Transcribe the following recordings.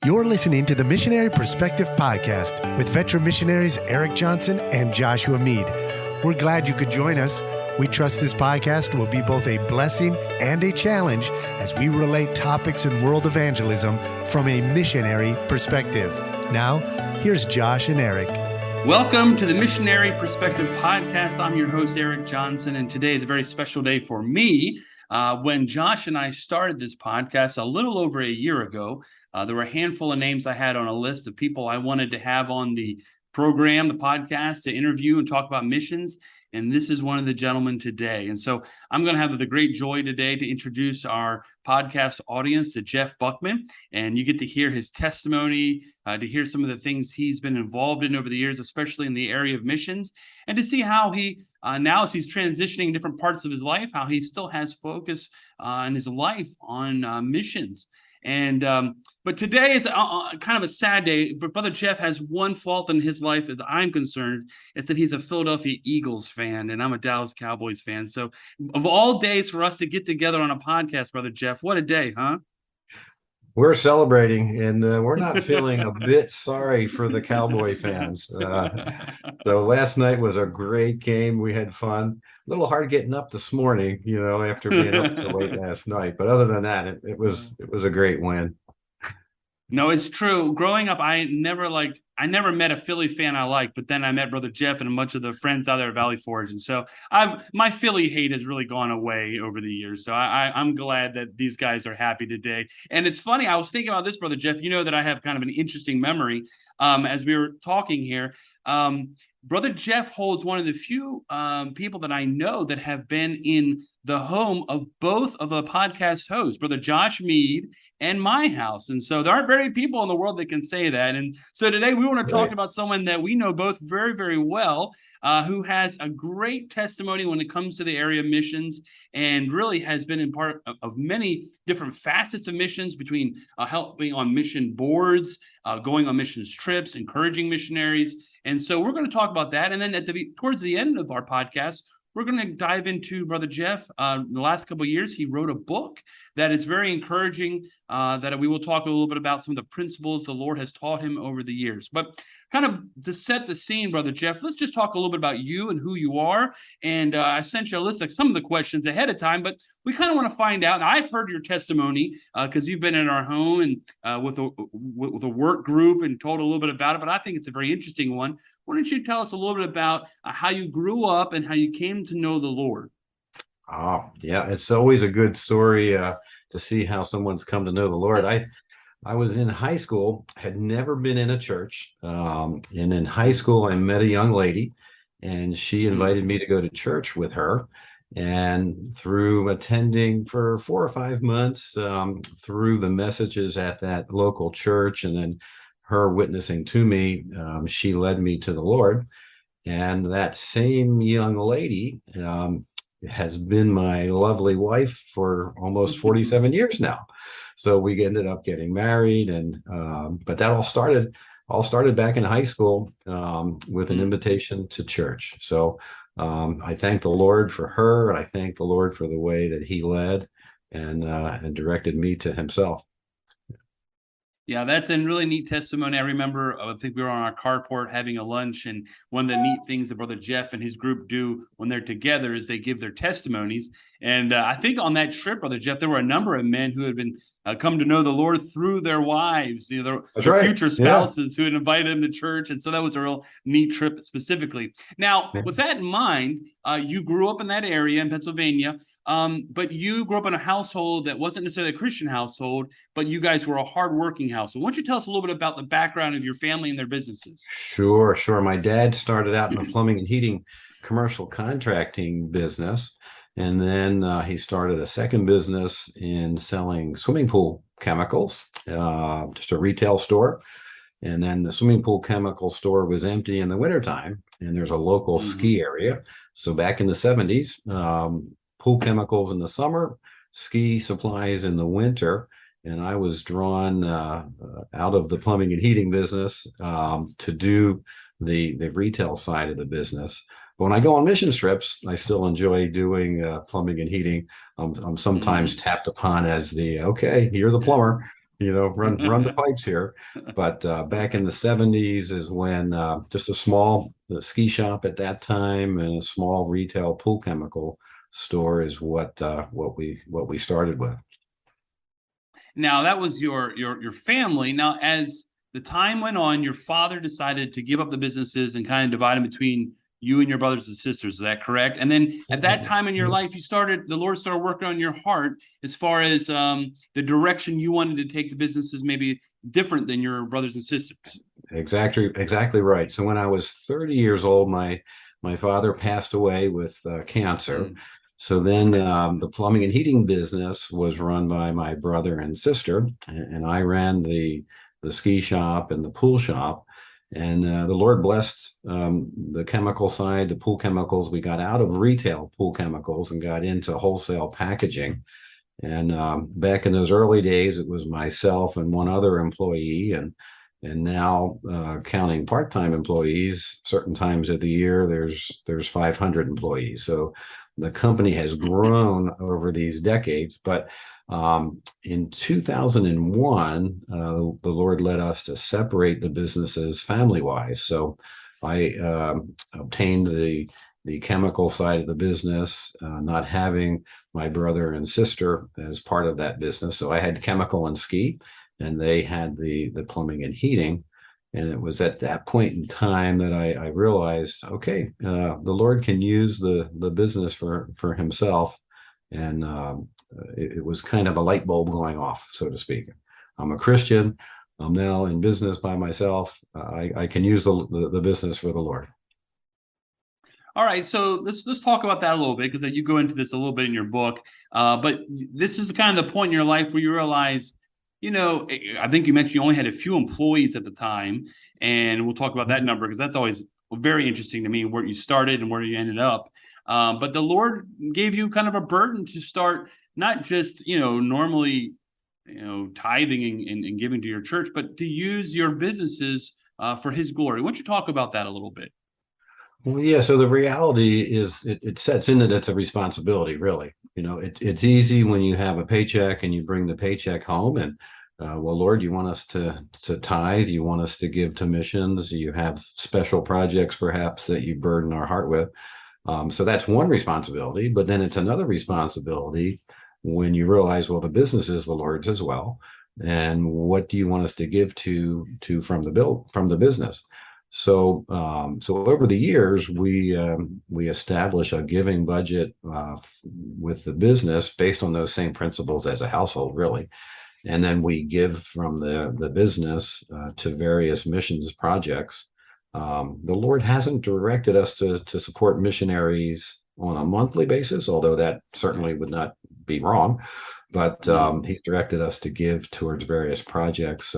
You're listening to the Missionary Perspective Podcast with veteran missionaries Eric Johnson and Joshua Mead. We're glad you could join us. We trust this podcast will be both a blessing and a challenge as we relate topics in world evangelism from a missionary perspective. Now, here's Josh and Eric. Welcome to the Missionary Perspective Podcast. I'm your host, Eric Johnson, and today is a very special day for me. When Josh and I started this podcast a little over a year ago, there were a handful of names I had on a list of people I wanted to have on the program, the podcast, to interview and talk about missions. And this is one of the gentlemen today. And so I'm going to have the great joy today to introduce our podcast audience to Jeff Buckman. And you get to hear his testimony, to hear some of the things he's been involved in over the years, especially in the area of missions, and to see how he, now as he's transitioning different parts of his life, how he still has focus in his life on missions. And but today is kind of a sad day. But Brother Jeff has one fault in his life, as I'm concerned. It's that he's a Philadelphia Eagles fan, and I'm a Dallas Cowboys fan. So, of all days for us to get together on a podcast, Brother Jeff, what a day, huh? We're celebrating, and we're not feeling a bit sorry for the Cowboy fans. So last night was a great game. We had fun. A little hard getting up this morning, after being up so late last night. But other than that, it was a great win. No, it's true. Growing up, I never met a Philly fan I liked, but then I met Brother Jeff and a bunch of the friends out there at Valley Forge. And so my Philly hate has really gone away over the years. So I'm glad that these guys are happy today. And it's funny, I was thinking about this, Brother Jeff. You know that I have kind of an interesting memory as we were talking here. Brother Jeff holds one of the few people that I know that have been in the home of both of the podcast hosts, Brother Josh Mead and my house. And so there aren't very many people in the world that can say that. And so today we want to talk about someone that we know both very, very well, who has a great testimony when it comes to the area of missions and really has been in part of many different facets of missions, between helping on mission boards, going on missions trips, encouraging missionaries. And so we're going to talk about that. And then towards the end of our podcast, we're going to dive into Brother Jeff. The last couple of years, he wrote a book that is very encouraging, that we will talk a little bit about some of the principles the Lord has taught him over the years. But kind of to set the scene, Brother Jeff, let's just talk a little bit about you and who you are. And I sent you a list of some of the questions ahead of time, but we kind of want to find out. And I've heard your testimony because you've been in our home and with a work group and told a little bit about it, but I think it's a very interesting one. Why don't you tell us a little bit about how you grew up and how you came to know the Lord? Oh, yeah. It's always a good story to see how someone's come to know the Lord. I was in high school, had never been in a church. And in high school, I met a young lady, and she invited me to go to church with her. And through attending for 4 or 5 months, through the messages at that local church, and then her witnessing to me, she led me to the Lord. And that same young lady has been my lovely wife for almost 47 years now. So we ended up getting married, and but that all started back in high school with an invitation to church. So I thank the Lord for her, and I thank the Lord for the way that He led and directed me to Himself. Yeah, that's a really neat testimony. I remember, I think we were on our carport having a lunch, and one of the neat things that Brother Jeff and his group do when they're together is they give their testimonies. And I think on that trip, Brother Jeff, there were a number of men who had been come to know the Lord through their wives, their future spouses who had invited them to church. And so that was a real neat trip specifically. Now, with that in mind, you grew up in that area in Pennsylvania, but you grew up in a household that wasn't necessarily a Christian household, but you guys were a hardworking household. Why don't you tell us a little bit about the background of your family and their businesses? Sure. My dad started out in the plumbing and heating commercial contracting business. And then he started a second business in selling swimming pool chemicals, just a retail store. And then the swimming pool chemical store was empty in the wintertime, and there's a local ski area. So back in the 70s, pool chemicals in the summer, ski supplies in the winter. And I was drawn out of the plumbing and heating business to do the retail side of the business. But when I go on mission trips, I still enjoy doing plumbing and heating. I'm sometimes tapped upon as you're the plumber. run the pipes here. But back in the 70s is when just a small ski shop at that time and a small retail pool chemical store is what we started with. Now that was your family. Now, as the time went on, your father decided to give up the businesses and kind of divide them between you and your brothers and sisters. Is that correct? And then at that time in your life, the Lord started working on your heart as far as the direction you wanted to take the businesses, maybe different than your brothers and sisters. Exactly right. So when I was 30 years old, my father passed away with cancer. So then the plumbing and heating business was run by my brother and sister, and I ran the ski shop and the pool shop. And the Lord blessed the chemical side, the pool chemicals. We got out of retail pool chemicals and got into wholesale packaging. And back in those early days, it was myself and one other employee, and now counting part-time employees, certain times of the year, there's 500 employees. So the company has grown over these decades. But in 2001, the Lord led us to separate the businesses family-wise. So I obtained the chemical side of the business, not having my brother and sister as part of that business. So I had chemical and ski, and they had the plumbing and heating. And it was at that point in time that I realized, okay, the Lord can use the business for himself. And it was kind of a light bulb going off, so to speak. I'm a Christian. I'm now in business by myself. I can use the business for the Lord. All right, so let's talk about that a little bit, because you go into this a little bit in your book. But this is kind of the point in your life where you realize, I think you mentioned you only had a few employees at the time, and we'll talk about that number because that's always very interesting to me, where you started and where you ended up. But the Lord gave you kind of a burden to start, not just normally tithing and giving to your church, but to use your businesses for His glory. Why don't you talk about that a little bit? Well, yeah. So the reality is, it sets in that it's a responsibility, really. It's easy when you have a paycheck and you bring the paycheck home, and well, Lord, you want us to tithe, you want us to give to missions, you have special projects perhaps that you burden our heart with. So that's one responsibility, but then it's another responsibility when you realize, well, the business is the Lord's as well, and what do you want us to give to from the business? So over the years, we establish a giving budget with the business based on those same principles as a household, really. And then we give from the business to various missions projects. The Lord hasn't directed us to support missionaries on a monthly basis, although that certainly would not be wrong. But He's directed us to give towards various projects.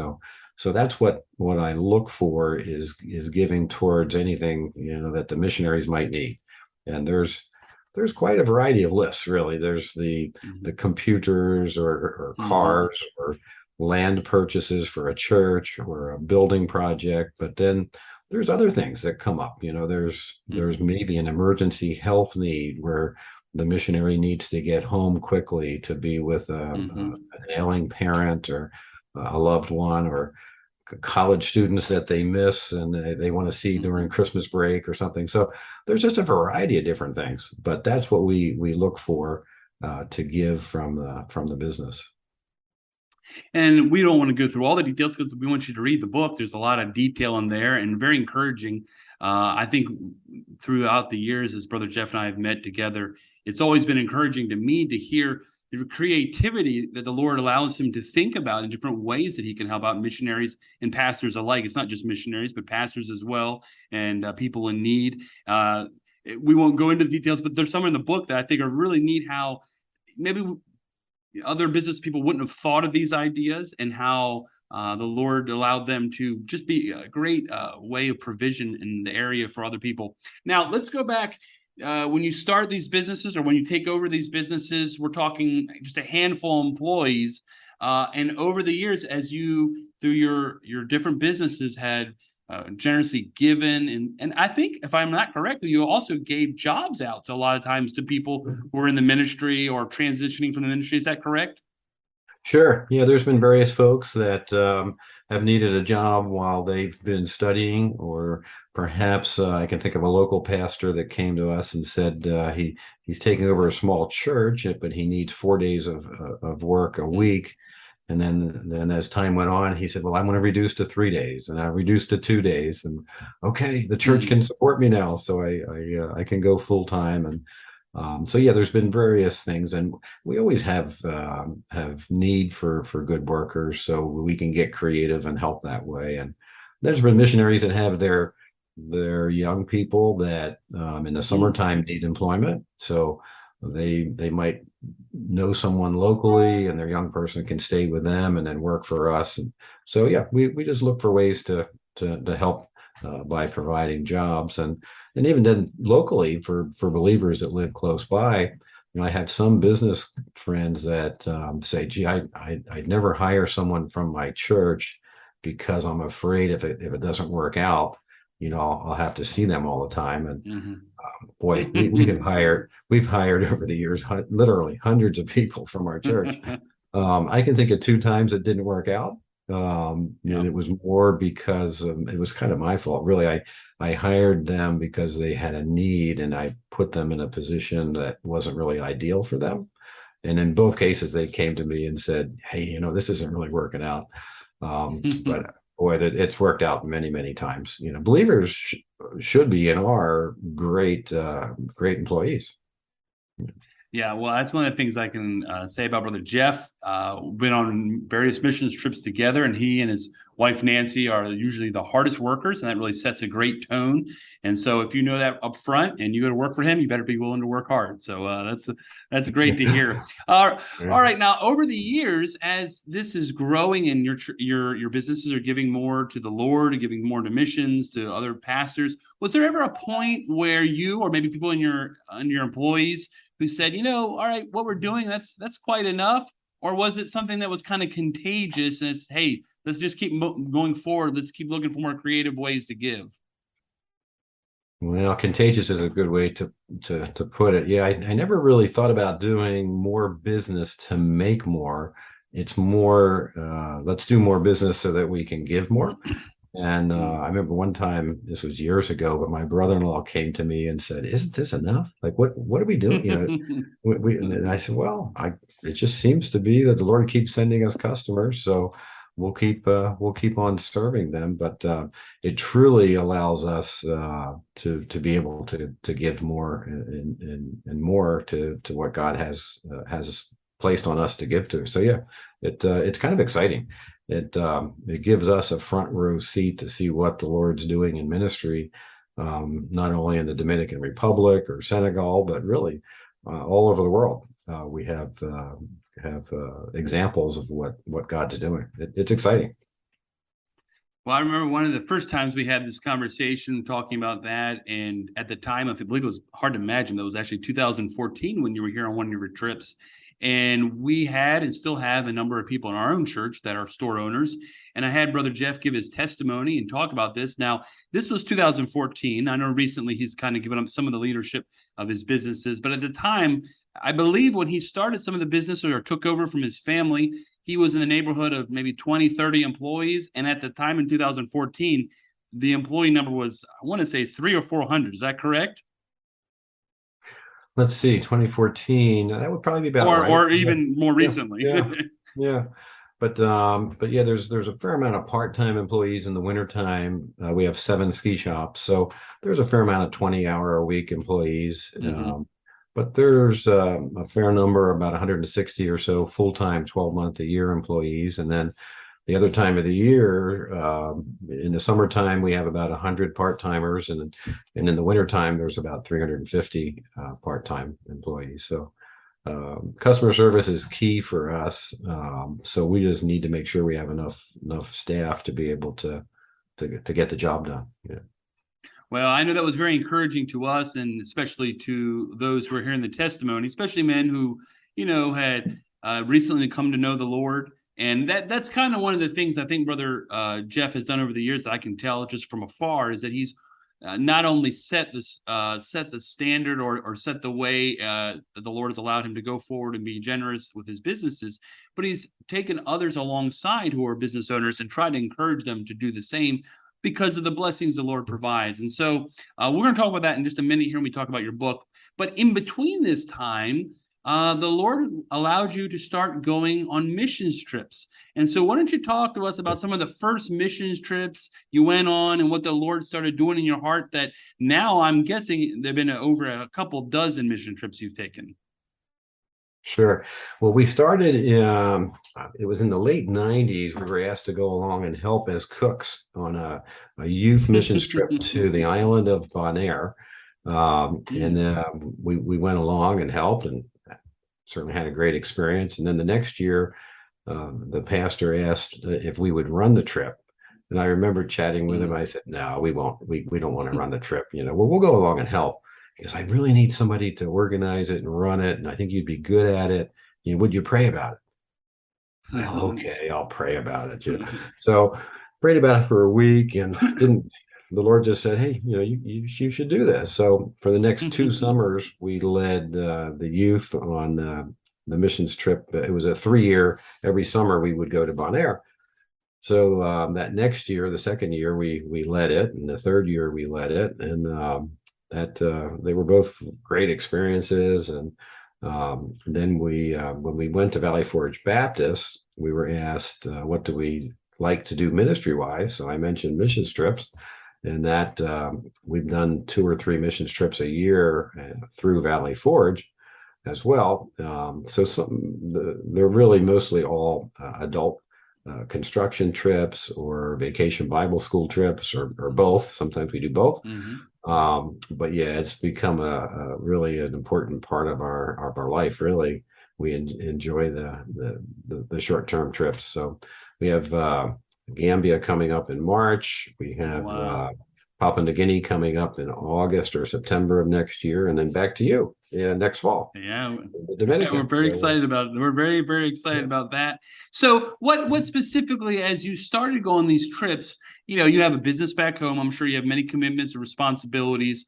So that's what I look for is giving towards anything that the missionaries might need. And there's quite a variety of lists, really. There's the computers or cars or land purchases for a church or a building project, but then there's other things that come up. There's maybe an emergency health need where the missionary needs to get home quickly to be with an ailing parent or a loved one, or college students that they miss and they want to see during Christmas break or something. So there's just a variety of different things, but that's what we look for to give from the business. And we don't want to go through all the details because we want you to read the book. There's a lot of detail in there and very encouraging. I think throughout the years, as Brother Jeff and I have met together, it's always been encouraging to me to hear the creativity that the Lord allows him to think about in different ways that he can help out missionaries and pastors alike. It's not just missionaries, but pastors as well, and people in need. We won't go into the details, but there's some in the book that I think are really neat, how maybe other business people wouldn't have thought of these ideas, and how the Lord allowed them to just be a great way of provision in the area for other people. Now, let's go back. When you start these businesses, or when you take over these businesses, we're talking just a handful of employees. And over the years, as you, through your different businesses, had generously given, and I think, if I'm not correct, you also gave jobs out to a lot of times to people who are in the ministry or transitioning from the ministry. Is that correct? Sure. Yeah, there's been various folks that have needed a job while they've been studying, or perhaps I can think of a local pastor that came to us and said he's taking over a small church, but he needs 4 days of work a week. And then as time went on, he said, "Well, I'm going to reduce to 3 days," and I reduced to 2 days. And okay, the church can support me now, so I can go full time. And so yeah, there's been various things, and we always have need for good workers, so we can get creative and help that way. And there's been missionaries that have their young people that in the summertime need employment, so they might know someone locally, and their young person can stay with them and then work for us. And so yeah, we just look for ways to help by providing jobs. And even then locally for believers that live close by, I have some business friends that say, "Gee, I'd never hire someone from my church because I'm afraid if it doesn't work out, I'll have to see them all the time." And boy, we've hired over the years literally hundreds of people from our church. I can think of 2 times it didn't work out. And it was more because it was kind of my fault, really. I hired them because they had a need, and I put them in a position that wasn't really ideal for them. And in both cases, they came to me and said, "Hey, this isn't really working out." But boy, it's worked out many, many times. Believers should be and are great employees. Yeah, well, that's one of the things I can say about Brother Jeff. We've been on various missions trips together, and he and his wife Nancy are usually the hardest workers, and that really sets a great tone. And so, if you know that up front and you go to work for him, you better be willing to work hard. So that's great to hear. All right, now over the years, as this is growing and your businesses are giving more to the Lord, giving more to missions, to other pastors, was there ever a point where you, or maybe people in your employees, who said, all right, what we're doing, that's quite enough? Or was it something that was kind of contagious and it's, hey, let's just keep going forward. Let's keep looking for more creative ways to give? Well, contagious is a good way to put it. Yeah, I never really thought about doing more business to make more. It's more, let's do more business so that we can give more. And I remember one time, this was years ago, but my brother-in-law came to me and said, "Isn't this enough? Like, what are we doing?" And I said, "Well, it just seems to be that the Lord keeps sending us customers, so we'll keep on serving them." But it truly allows us to be able to give more and more to what God has placed on us to give to. So yeah, it's kind of exciting. It gives us a front row seat to see what the Lord's doing in ministry, not only in the Dominican Republic or Senegal, but really all over the world. We have examples of what God's doing. It's exciting. Well, I remember one of the first times we had this conversation talking about that, and at the time, I believe it was hard to imagine, that was actually 2014 when you were here on one of your trips. And we had and still have a number of people in our own church that are store owners. And I had Brother Jeff give his testimony and talk about this. Now, this was 2014. I know recently he's kind of given up some of the leadership of his businesses. But at the time, I believe when he started some of the businesses or took over from his family, he was in the neighborhood of maybe 20, 30 employees. And at the time in 2014, the employee number was, I want to say 300 or 400. Is that correct? Let's see, 2014. That would probably be about right. Or even more recently. Yeah. But yeah, there's a fair amount of part-time employees in the wintertime. We have 7 ski shops, so there's a fair amount of 20-hour-a-week employees. But there's a fair number, about 160 or so full-time, 12-month-a-year employees. And then the other time of the year, in the summertime, we have about 100 part-timers, and in the wintertime, there's about 350 part-time employees. So customer service is key for us. So we just need to make sure we have enough staff to be able to get the job done. Yeah. Well, I know that was very encouraging to us, and especially to those who are hearing the testimony, especially men who, had recently come to know the Lord. And that's kind of one of the things I think Brother Jeff has done over the years that I can tell just from afar, is that he's not only set the standard or set the way that the Lord has allowed him to go forward and be generous with his businesses, but he's taken others alongside who are business owners and tried to encourage them to do the same because of the blessings the Lord provides. And so we're going to talk about that in just a minute here when we talk about your book. But in between this time, the Lord allowed you to start going on missions trips. And so why don't you talk to us about some of the first missions trips you went on and what the Lord started doing in your heart that now I'm guessing there have been over a couple dozen mission trips you've taken. Sure. Well, we started it was in the late 90s. We were asked to go along and help as cooks on a youth missions trip to the island of Bonaire. We went along and helped and certainly had a great experience. And then the next year, the pastor asked if we would run the trip. And I remember chatting with him. I said, no, we won't. We don't want to run the trip. We'll go along and help. Because I really need somebody to organize it and run it, and I think you'd be good at it. Would you pray about it? Well, okay, I'll pray about it. So prayed about it for a week, and the Lord just said, hey, you should do this. So for the next 2 summers, we led the youth on the missions trip. It was a 3-year. Every summer we would go to Bonaire. So that next year, the second year, we led it, and the third year we led it, and they were both great experiences. And then when we went to Valley Forge Baptist, we were asked what do we like to do ministry wise. So I mentioned mission trips, and that we've done 2 or 3 mission trips a year through Valley Forge as well. They're really mostly all adult construction trips or vacation Bible school trips or both. Sometimes we do both. But yeah, it's become a really an important part of our life. Really, we enjoy the short-term trips. So we have Gambia coming up in March. We have Papua New Guinea coming up in August or September of next year, and then back to you next fall. Yeah, we're very excited about it. We're very, very excited about that. So what specifically, as you started going these trips, you have a business back home. I'm sure you have many commitments and responsibilities.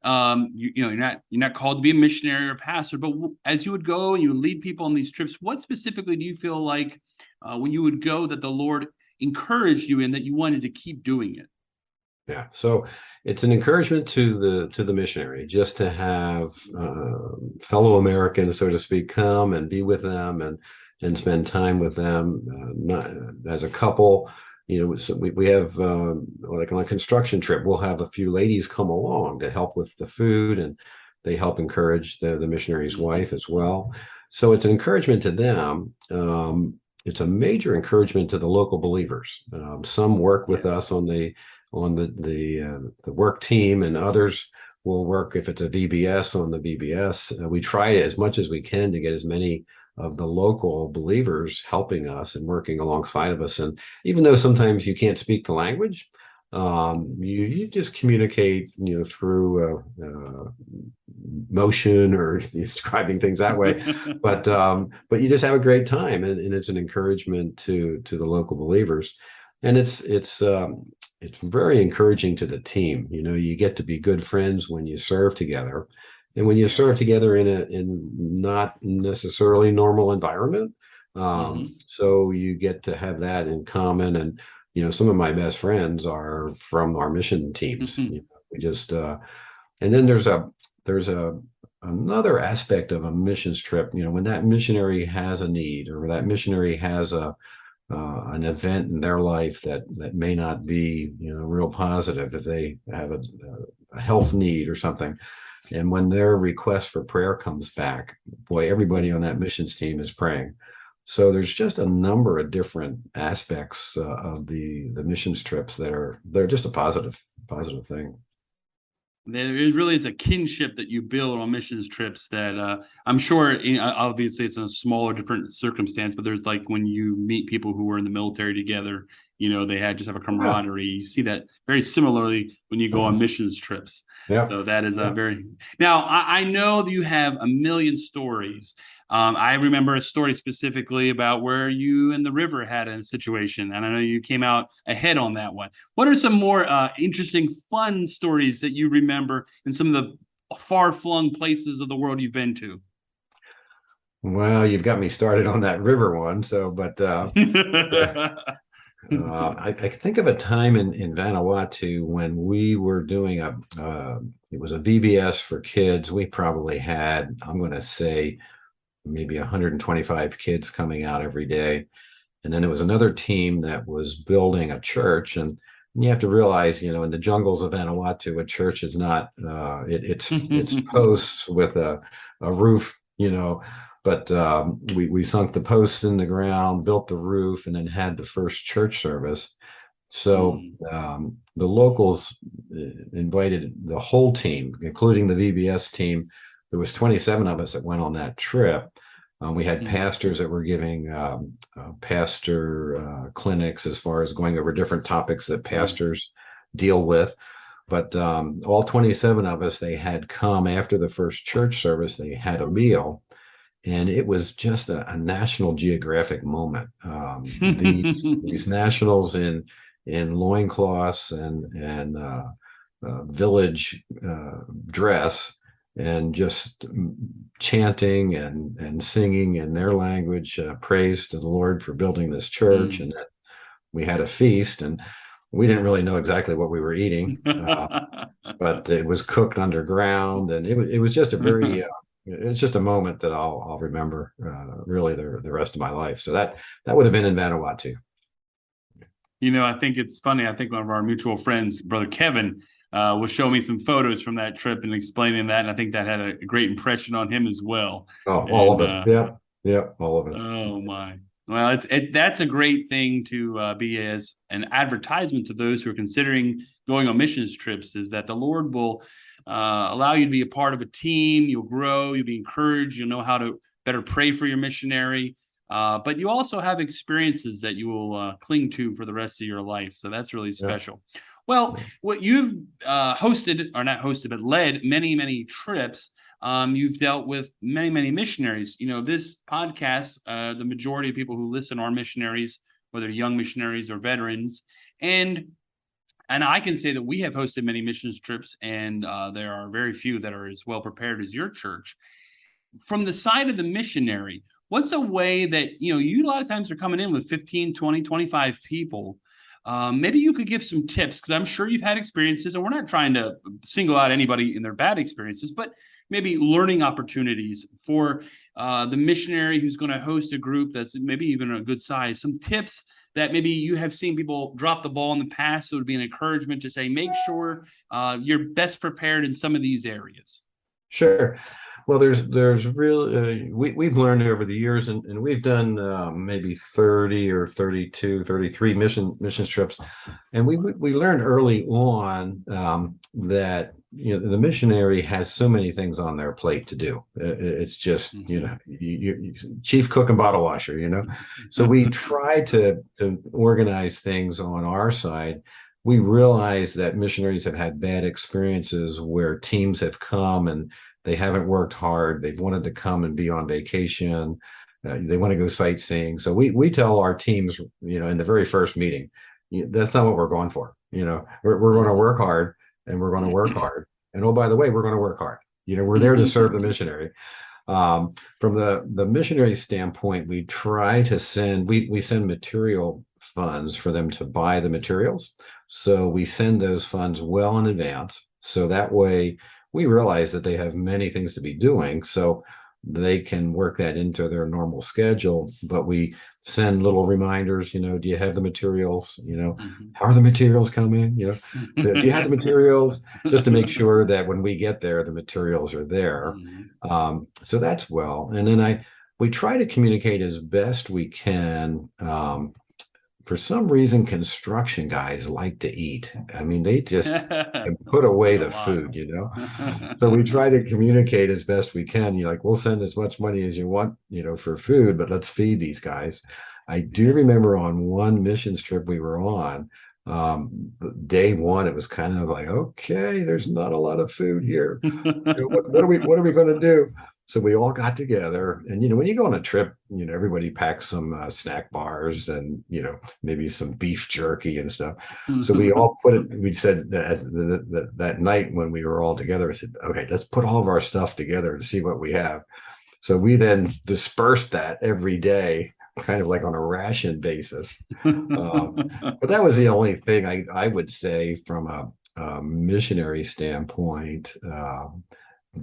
You're not called to be a missionary or pastor, but as you would go and you would lead people on these trips, what specifically do you feel like when you would go that the Lord encouraged you in that you wanted to keep doing it? Yeah, so it's an encouragement to the missionary just to have fellow Americans, so to speak, come and be with them and spend time with them. Not as a couple, so we have like on a construction trip, we'll have a few ladies come along to help with the food, and they help encourage the missionary's wife as well. So it's an encouragement to them. It's a major encouragement to the local believers. Some work with us on the work team, and others will work if it's a VBS on the VBS. We try as much as we can to get as many of the local believers helping us and working alongside of us. And even though sometimes you can't speak the language, you just communicate, through motion or describing things that way. But you just have a great time, and it's an encouragement to the local believers, and it's very encouraging to the team. You get to be good friends when you serve together, and when you serve together in not necessarily normal environment. So you get to have that in common. And some of my best friends are from our mission teams. We just and then there's another aspect of a missions trip. When that missionary has a need, or that missionary has an event in their life that may not be real positive, if they have a health need or something, and when their request for prayer comes back, boy, everybody on that missions team is praying. So there's just a number of different aspects of the missions trips they're just a positive thing. There really is a kinship that you build on missions trips that I'm sure, obviously it's in a smaller, different circumstance, but there's like when you meet people who were in the military together they had just have a camaraderie. You see that very similarly when you go on missions trips. Yeah. So that is a very now. I know that you have a million stories. I remember a story specifically about where you and the river had a situation, and I know you came out ahead on that one. What are some more interesting, fun stories that you remember in some of the far-flung places of the world you've been to? Well, you've got me started on that river one. So, but I can think of a time in Vanuatu when we were doing it was a VBS for kids. We probably had, I'm going to say, maybe 125 kids coming out every day. And then there was another team that was building a church. And you have to realize, in the jungles of Vanuatu, a church is not, it's posts with a roof, but we sunk the posts in the ground, built the roof, and then had the first church service. So the locals invited the whole team, including the VBS team. There was 27 of us that went on that trip. We had pastors that were giving pastor clinics as far as going over different topics that pastors deal with. But all 27 of us, they had come after the first church service. They had a meal. And it was just a National Geographic moment. These nationals in loincloths and village dress, and just chanting and singing in their language, praise to the Lord for building this church. And then we had a feast, and we didn't really know exactly what we were eating, but it was cooked underground, and it was just a very it's just a moment that I'll remember really the rest of my life. So that would have been in Vanuatu. I think it's funny. I think one of our mutual friends, Brother Kevin, will show me some photos from that trip and explaining that. And I think that had a great impression on him as well. Oh, all of us. Yeah, all of us. Oh, my. Well, that's a great thing to be as an advertisement to those who are considering going on missions trips, is that the Lord will allow you to be a part of a team. You'll grow, you'll be encouraged, you'll know how to better pray for your missionary. But you also have experiences that you will cling to for the rest of your life. So that's really special. Yeah. Well, what you've hosted, or not hosted, but led many, many trips. You've dealt with many, many missionaries. This podcast, the majority of people who listen are missionaries, whether young missionaries or veterans. And I can say that we have hosted many missions trips, and there are very few that are as well prepared as your church. From the side of the missionary, what's a way that, you a lot of times are coming in with 15, 20, 25 people. Maybe you could give some tips, because I'm sure you've had experiences, and we're not trying to single out anybody in their bad experiences, but maybe learning opportunities for the missionary who's going to host a group that's maybe even a good size. Some tips that maybe you have seen people drop the ball in the past, so it would be an encouragement to say, make sure you're best prepared in some of these areas. Sure. Well, there's really we've learned over the years, and we've done maybe 30 or 32, 33 missions trips, and we learned early on that the missionary has so many things on their plate to do. It's just you chief cook and bottle washer. So we try to organize things on our side. We realize that missionaries have had bad experiences where teams have come and they haven't worked hard. They've wanted to come and be on vacation. They want to go sightseeing. So we tell our teams, in the very first meeting, that's not what we're going for. We're going to work hard, and we're going to work hard. And oh, by the way, we're going to work hard. We're there to serve the missionary. From the missionary standpoint, we try to send material funds for them to buy the materials. So we send those funds well in advance. So that way, we realize that they have many things to be doing, so they can work that into their normal schedule. But we send little reminders, do you have the materials? How are the materials coming? Do you have the materials? Just to make sure that when we get there, the materials are there. So that's well. And then we try to communicate as best we can. For some reason, construction guys like to eat. I mean, they just put away the food, So we try to communicate as best we can. We'll send as much money as you want, for food, but let's feed these guys. I do remember on one missions trip we were on, day one, it was kind of like, okay, there's not a lot of food here. What are we going to do? So we all got together, and when you go on a trip, everybody packs some snack bars and maybe some beef jerky and stuff. So we all put it. We said that night when we were all together, I said, okay, let's put all of our stuff together to see what we have. So we then dispersed that every day, kind of like on a ration basis. But that was the only thing I would say from a missionary standpoint.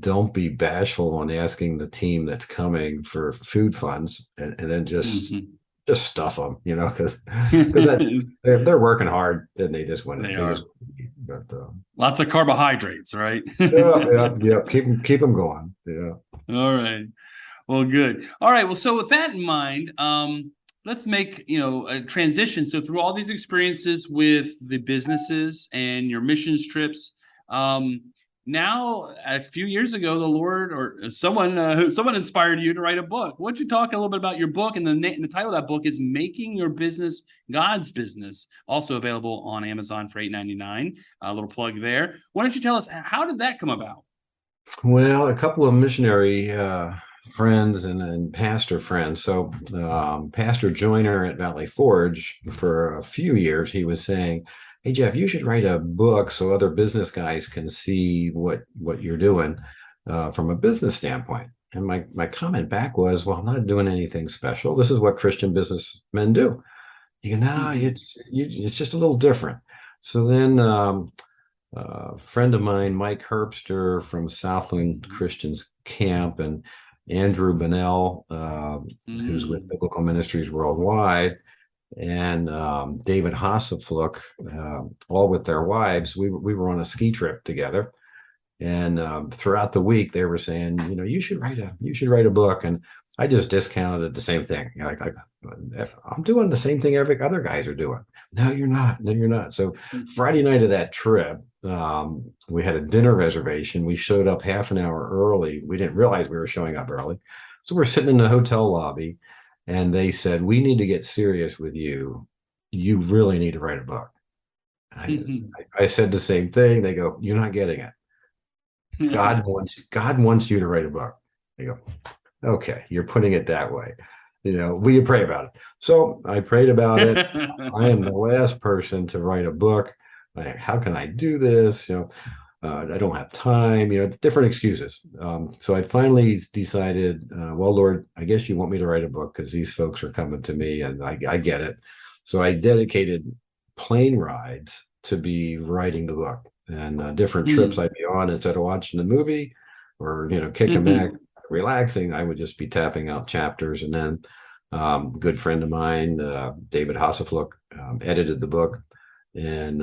Don't be bashful on asking the team that's coming for food funds, and then just stuff them, because they're working hard and they just want to. They are. Just, but, lots of carbohydrates, right? yeah. Keep them going. Yeah. All right. Well, good. All right. Well, so with that in mind, let's make a transition. So through all these experiences with the businesses and your missions trips, now a few years ago, the Lord or someone inspired you to write a book. Why don't you talk a little bit about your book? And the title of that book is "Making Your Business God's Business." Also available on Amazon for $8.99. A little plug there. Why don't you tell us, how did that come about? Well, a couple of missionary friends and pastor friends. So Pastor Joyner at Valley Forge, for a few years, he was saying, hey, Jeff, you should write a book so other business guys can see what you're doing from a business standpoint. And my comment back was, well, I'm not doing anything special. This is what Christian businessmen do. You go, no, it's just a little different. So then a friend of mine, Mike Herbster from Southland Christians Camp, and Andrew Bonnell, who's with Biblical Ministries Worldwide, and David Hasselfluck, all with their wives. We were on a ski trip together, and throughout the week they were saying, you should write a book, and I just discounted the same thing. I'm doing the same thing every other guys are doing. No, you're not. No, you're not. So Friday night of that trip, we had a dinner reservation. We showed up half an hour early. We didn't realize we were showing up early. So we're sitting in the hotel lobby, and they said, we need to get serious with you. You really need to write a book. I said the same thing. They go, you're not getting it. God wants you to write a book. They go, okay, you're putting it that way. Will you pray about it? So I prayed about it. I am the last person to write a book. How can I do this? I don't have time, different excuses. So I finally decided, well, Lord, I guess you want me to write a book because these folks are coming to me, and I get it. So I dedicated plane rides to be writing the book, and different trips I'd be on. Instead of watching the movie or, kicking back, relaxing, I would just be tapping out chapters. And then good friend of mine, David Hasselfluck, edited the book. And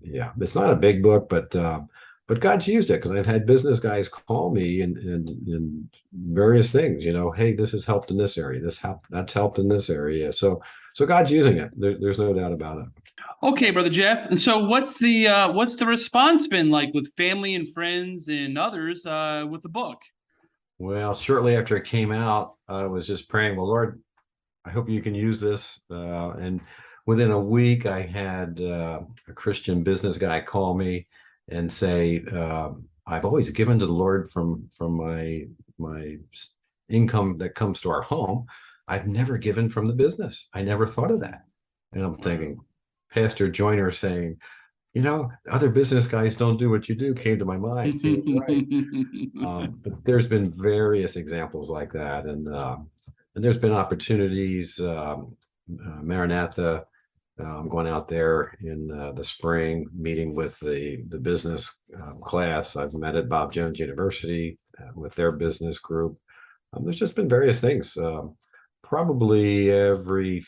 it's not a big book, but God's used it, because I've had business guys call me and various things, hey, this has helped in this area, that's helped in this area. So God's using it. There's no doubt about it. Okay, Brother Jeff. And so what's the response been like with family and friends and others with the book? Well, shortly after it came out, I was just praying, well, Lord, I hope you can use this. And within a week, I had a Christian business guy call me and say, I've always given to the Lord from my income that comes to our home. I've never given from the business. I never thought of that. And I'm thinking, Pastor Joyner saying, other business guys don't do what you do, came to my mind. Right. But there's been various examples like that. And there's been opportunities. Maranatha, I'm going out there in the spring, meeting with the business class. I've met at Bob Jones University with their business group. There's just been various things. Probably every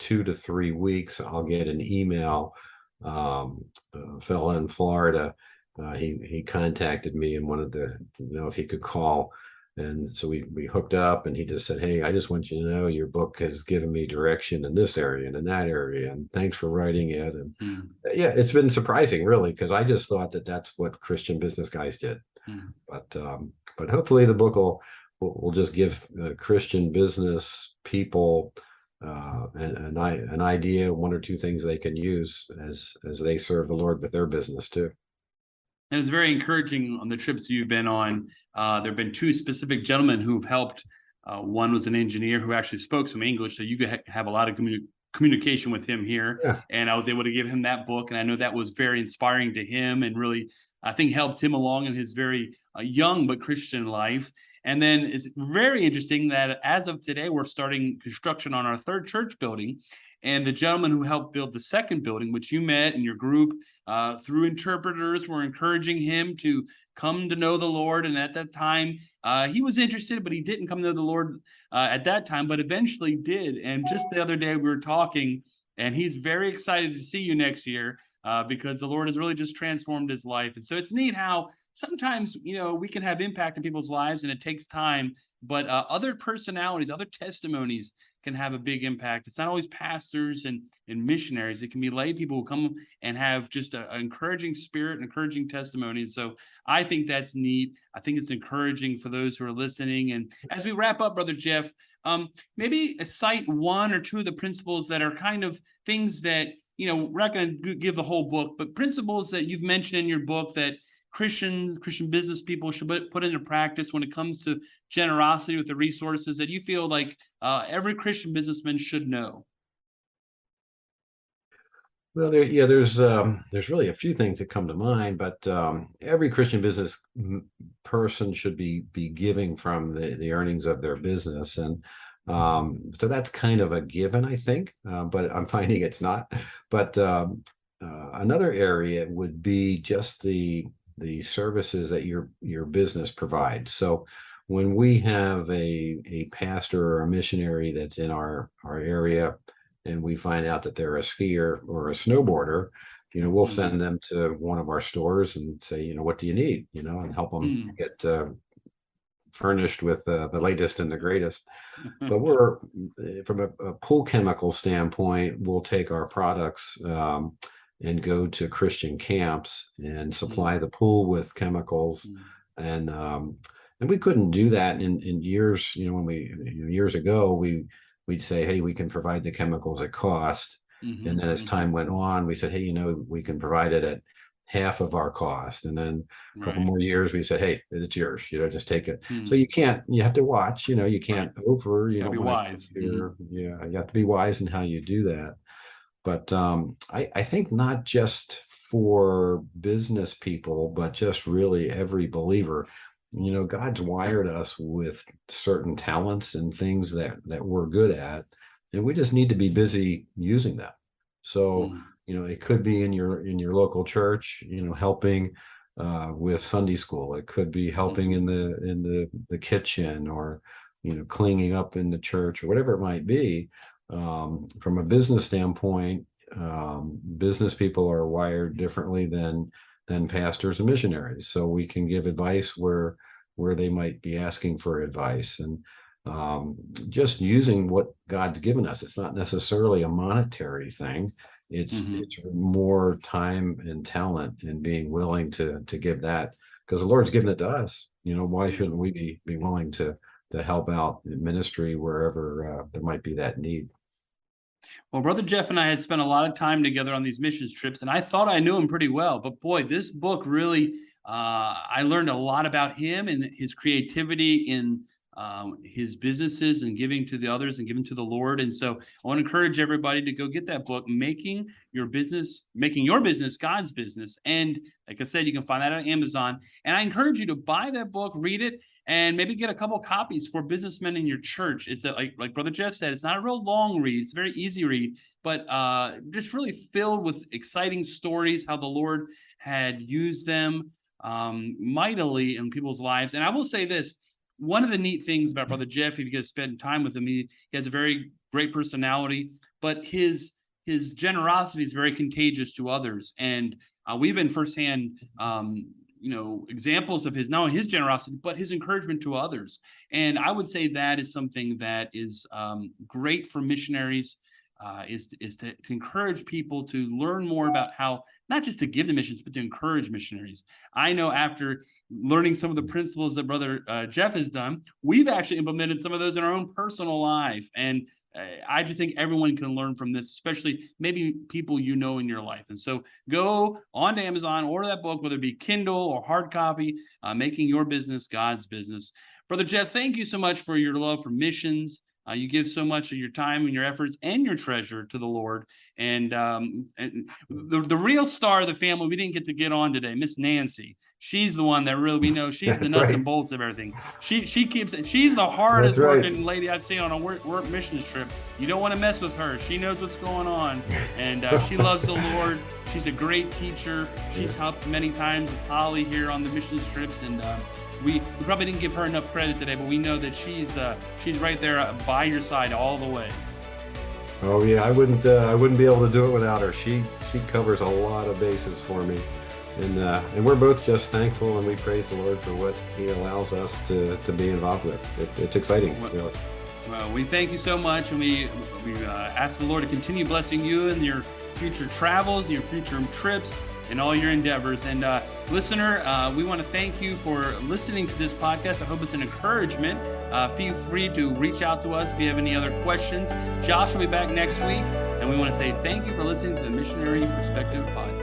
2 to 3 weeks, I'll get an email. A fellow in Florida, he contacted me and wanted to know if he could call. And so we hooked up, and he just said, hey, I just want you to know your book has given me direction in this area and in that area, and thanks for writing it. And yeah, it's been surprising, really, because I just thought that that's what Christian business guys did. But hopefully the book will just give Christian business people an idea, one or two things they can use as they serve the Lord with their business too. It was very encouraging on the trips you've been on. There have been two specific gentlemen who've helped. One was an engineer who actually spoke some English, so you could have a lot of communication with him here. Yeah. And I was able to give him that book, and I know that was very inspiring to him and really, I think, helped him along in his very young but Christian life. And then it's very interesting that as of today, we're starting construction on our third church building. And the gentleman who helped build the second building, which you met in your group through interpreters, were encouraging him to come to know the Lord. And at that time, he was interested, but he didn't come to know the Lord at that time, but eventually did. And just the other day, we were talking, and he's very excited to see you next year because the Lord has really just transformed his life. And so it's neat how sometimes, we can have impact in people's lives and it takes time, but other personalities, other testimonies can have a big impact. It's not always pastors and missionaries. It can be lay people who come and have just an encouraging spirit, encouraging testimony. And so I think that's neat. I think it's encouraging for those who are listening. And as we wrap up, Brother Jeff, maybe cite one or two of the principles that are kind of things that, we're not going to give the whole book, but principles that you've mentioned in your book that Christian business people should put into practice when it comes to generosity with the resources that you feel like every Christian businessman should know. Well, there's really a few things that come to mind, but every Christian business person should be giving from the earnings of their business, and so that's kind of a given, I think, but I'm finding it's not. But another area would be just the services that your business provides. So when we have a pastor or a missionary that's in our area, and we find out that they're a skier or a snowboarder, we'll send them to one of our stores and say, what do you need? And help them get furnished with the latest and the greatest. But we're from a pool chemical standpoint, we'll take our products and go to Christian camps and supply the pool with chemicals. And we couldn't do that in years, when years ago, we'd say, hey, we can provide the chemicals at cost. And then as time went on, we said, hey, we can provide it at half of our cost. And then a couple more years, we said, hey, it's yours, just take it. So you have to watch, you can't you don't be wise. You have to be wise in how you do that. But I think not just for business people, but just really every believer, God's wired us with certain talents and things that we're good at, and we just need to be busy using them. So, it could be in your local church, helping with Sunday school. It could be helping in the kitchen, or, cleaning up in the church, or whatever it might be. From a business standpoint, business people are wired differently than pastors and missionaries. So we can give advice where they might be asking for advice, and just using what God's given us. It's not necessarily a monetary thing. It's more time and talent, and being willing to give that, because the Lord's given it to us. Why shouldn't we be willing to help out in ministry wherever there might be that need? Well, Brother Jeff and I had spent a lot of time together on these missions trips, and I thought I knew him pretty well. But boy, this book really, I learned a lot about him and his creativity in his businesses and giving to the others and giving to the Lord. And so I want to encourage everybody to go get that book, Making Your Business God's Business. And like I said, you can find that on Amazon. And I encourage you to buy that book, read it, and maybe get a couple copies for businessmen in your church. It's like Brother Jeff said, it's not a real long read. It's a very easy read, but just really filled with exciting stories, how the Lord had used them mightily in people's lives. And I will say this, one of the neat things about Brother Jeff, if you get to spend time with him, he has a very great personality, but his generosity is very contagious to others. And we've been firsthand examples of not only his generosity, but his encouragement to others. And I would say that is something that is great for missionaries, is to encourage people to learn more about how, not just to give the missions, but to encourage missionaries. I know after learning some of the principles that Brother Jeff has done, we've actually implemented some of those in our own personal life. And I just think everyone can learn from this, especially maybe people you know in your life. And so go on to Amazon, order that book, whether it be Kindle or hard copy, Making Your Business God's Business. Brother Jeff, thank you so much for your love for missions. You give so much of your time and your efforts and your treasure to the Lord. And the real star of the family we didn't get on today, Miss Nancy. She's the one that really, we know she's the nuts and bolts of everything. She's the hardest working lady I've seen on a work missions trip. You don't want to mess with her. She knows what's going on, and she loves the Lord. She's a great teacher. She's helped many times with Holly here on the missions trips, and we probably didn't give her enough credit today, but we know that she's right there by your side all the way. Oh yeah, I wouldn't be able to do it without her. She covers a lot of bases for me, and we're both just thankful, and we praise the Lord for what He allows us to be involved with. It's exciting. Really. Well, we thank you so much, and we ask the Lord to continue blessing you in your future travels, your future trips, and all your endeavors. And listener, we want to thank you for listening to this podcast. I hope it's an encouragement. Feel free to reach out to us if you have any other questions. Josh will be back next week, and we want to say thank you for listening to the Missionary Perspective Podcast.